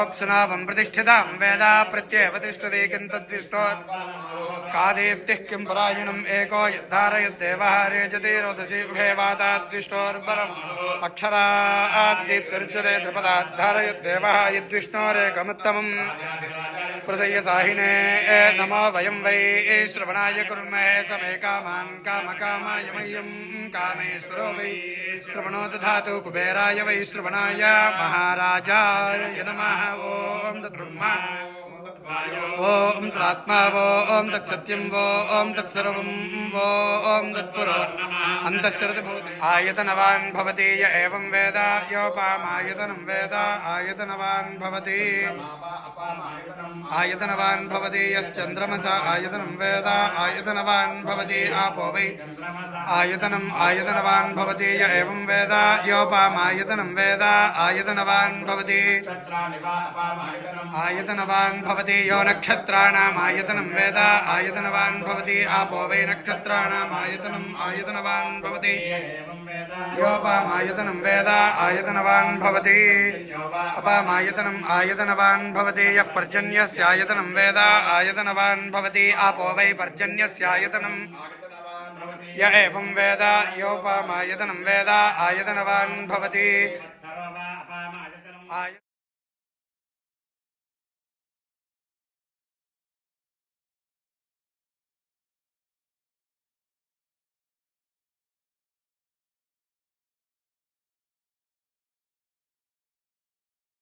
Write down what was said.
ओप्सुनावं प्रतिष्ठितां वेद प्रत्येव तिष्ठति किं तद्विष्टो का दीप्तिः किं परायणम् एको यद्धारयद्देवः रेजति रोदसी उभे वाताद्विष्टोर्बलम् अक्षराद्दीप्तिरुच्यते त्रिपदाद्धारयद्देवः यद्विष्णोरेकमुत्तमम् पृथयसाहिने नमो वयं वै श्रवणाय कुर्महे समे कामान् कामकामाय मह्यं कामेश्वरो वै श्रवणो दधातु कुबेराय वै श्रवणाय महाराजाय नमः ॐ तद्ब्रह्मा ॐ तदात्मा ॐ तत्सत्यं ॐ तत्सर्वं ॐ तत्पुरो अन्तश्चरति भूति आयतनवान् भवति य एवं वेद योपामायतनं वेद आयतनवान् भवति आयतनवान् भवति यश्चन्द्रमस आयतनं वेद आयतनवान् भवति आपो वै आयतनम् आयतनवान् भवति य एवं वेद योपामायतनं वेद आयतनवान् भवति आयतनवान् भवति यो नक्षत्राणाम् आयतनं वेद आयतनवान् भवति आपो वै नक्षत्राणाम् आयतनम् आयतनवान् भवति योपामायतनं वेद आयतनवान् भवति अपामायतनम् आयतनवान् भवति यः पर्जन्यस्य आयतनं वेद आयतनवान् भवति आपो वै पर्जन्यस्य आयतनम् य एवं वेद योपामायतनं वेद आयतनवान् भवति